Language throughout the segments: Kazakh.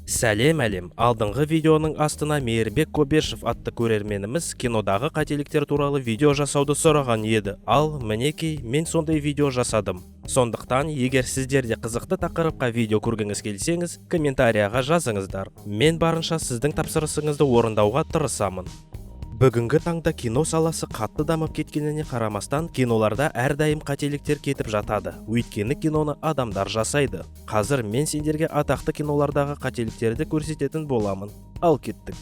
Сәлем әлем, алдыңғы видеоның астына Мейірбек Кобешев атты көрерменіміз кинодағы қателіктер туралы видео жасауды сұраған еді. Ал мінекей, мен сондай видео жасадым. Сондықтан, егер сіздер де қызықты тақырыпқа видео көргіңіз келсеңіз, комментарияға жазыңыздар. Мен барынша сіздің тапсырысыңызды орындауға тырысамын. Бүгінгі таңда кино саласы қатты дамып кеткеніне қарамастан, киноларда әрдайым қателіктер кетіп жатады. Өйткені киноны адамдар жасайды. Қазір мен сендерге атақты кинолардағы қателіктерді көрсететін боламын. Ал кеттік.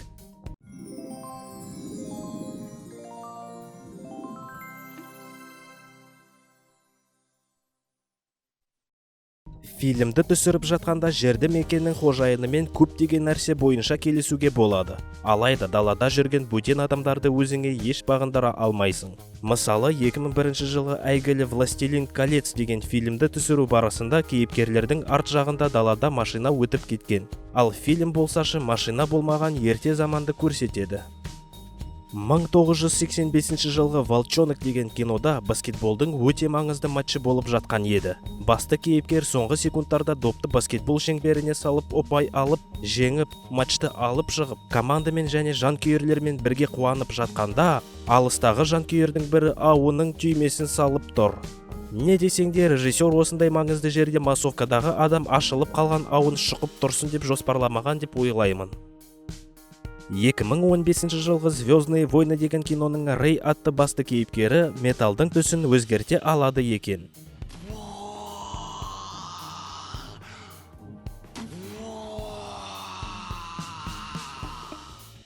Фильмді түсіріп жатқанда жерді мекеннің қожайынымен көптеген нәрсе бойынша келісуге болады. Алайда далада жүрген бөтен адамдарды өзіңе еш бағындыра алмайсың. Мысалы, 2001 жылғы әйгілі «Властелин колец» деген фильмді түсіру барысында кейіпкерлердің арт жағында далада машина өтіп кеткен. Ал фильм болсашы машина болмаған ерте заманды көрсетеді. 1985 жылғы «Волчонок» деген кинода баскетболдың өте маңызды матчы болып жатқан еді. Басты кейіпкер соңғы секундтарда допты баскетбол шеңберіне салып ұпай алып, жеңіп, матчты алып шығып, командамен және жанкүйерлермен бірге қуанып жатқанда, алыстағы жанкүйердің бірі ауының түймесін салып тұр. Не десеңде, режиссер осындай маңызды жерде массовкадағы адам ашылып қалған ауын шұқып тұрсын деп жоспарламаған деп ойлаймын. 2015 жылғы «Звездные войны» деген киноның Рей атты басты кейіпкері металдың түсін өзгерте алады екен.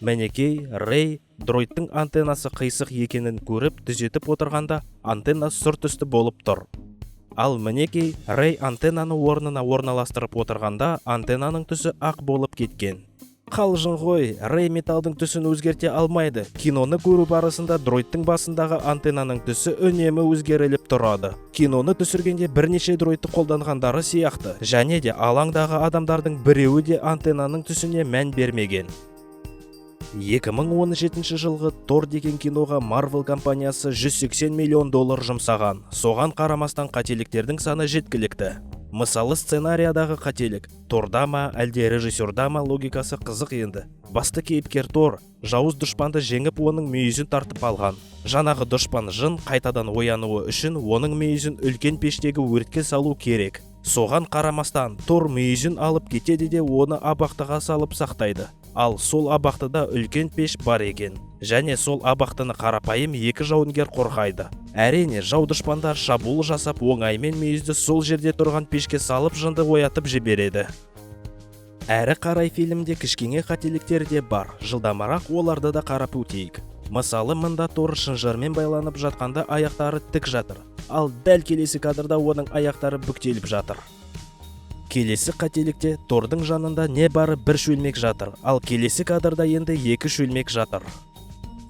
Мінекей, Рей дроидтың антеннасы қисық екенін көріп түзетіп отырғанда, антенна сұр түсті болып тұр. Ал мінекей, Рей антеннаны орнына орналастырып отырғанда, антеннаның түсі ақ болып кеткен. Қалжың ғой, Рей металдың түсін өзгерте алмайды. Киноны көру барысында дроидтың басындағы антеннаның түсі үнемі өзгеріліп тұрады. Киноны түсіргенде бірнеше дроидты қолданғандары сияқты, және де алаңдағы адамдардың біреуі де антеннаның түсіне мән бермеген. 2017 жылғы Тор деген киноға Marvel компаниясы $180 миллион жұмсаған. Соған қарамастан қателіктердің саны жеткілікті. Мысалы, сценариядағы қателік Торда ма, әлде режиссерда ма логикасы қызық енді. Басты кейіпкер Тор жауыз дұшпанды жеңіп, оның мүйізін тартып алған. Жаңағы дұшпан жын қайтадан оянуы үшін оның мүйізін үлкен пештегі өртке салу керек. Соған қарамастан Тор мүйізін алып кетеді де оны абақтыға салып сақтайды. Ал сол абақтыда үлкен пеш бар екен. Және сол абақтыны қарапайым екі жауынгер қорғайды. Әрине, жау дұшпандар шабуыл жасап, оңаймен мүйізді сол жерде тұрған пешке салып жынды оятып жібереді. Әрі қарай фильмде кішкене қателіктер де бар. Жылдамырақ оларды да қарап өтейік. Мысалы, мында Тор шынжырмен байланып жатқанда аяқтары тік жатыр. Ал дәл келесі кадрда оның аяқтары бүктеліп жатыр. Келесі қателікте Тордың жанында не бары бір шөлмек жатыр, ал келесі кадрда енді екі шөлмек жатыр.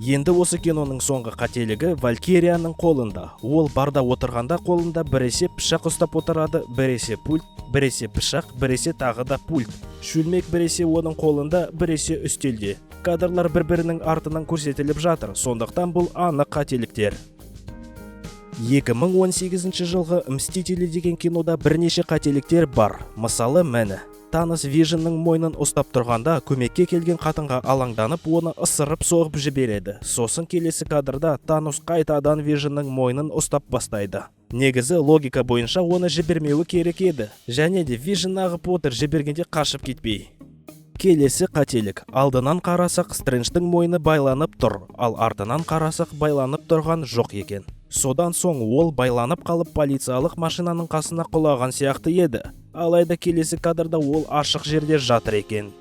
Енді осы киноның соңғы қателігі Валькирияның қолында. Ол барда отырғанда қолында біресе пышақ ұстап отырады, біресе пульт, біресе пышақ, біресе тағы да пульт. Шөлмек біресе оның қолында, біресе үстелде. Кадрлар бір-бірінің артынан көрсетіліп жатыр, сондықтан бұл анық қателіктер. 2018 жылғы «Мстители» деген кинода бірнеше қателіктер бар. Мысалы, мәні. Танос Вижнның мойнын ұстап тұрғанда, көмекке келген қатынға алаңданып, оны ысырып соғып жібереді. Сосын келесі кадрда Танос қайтадан Вижнның мойнын ұстап бастайды. Негізі логика бойынша оны жібермеуі керек еді. Және де Вижн ағып отыр, жібергенде қашып кетпей. Келесі қателік. Алдынан қарасақ, Стрэндждің мойны байланып тұр, ал артынан қарасақ байланып тұрған жоқ екен. Содан соң ол байланып қалып полициялық машинаның қасына құлаған сияқты еді. Алайда келесі кадрда ол ашық жерде жатыр екен.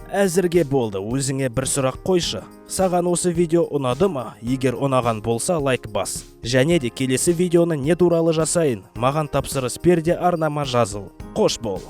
Әзірге болды, өзіңе бір сұрақ қойшы. Саған осы видео ұнады ма? Егер ұнаған болса, лайк бас. Және де келесі видеоны не туралы жасайын? Маған тапсырыс бер де арнама жазыл. Қош бол.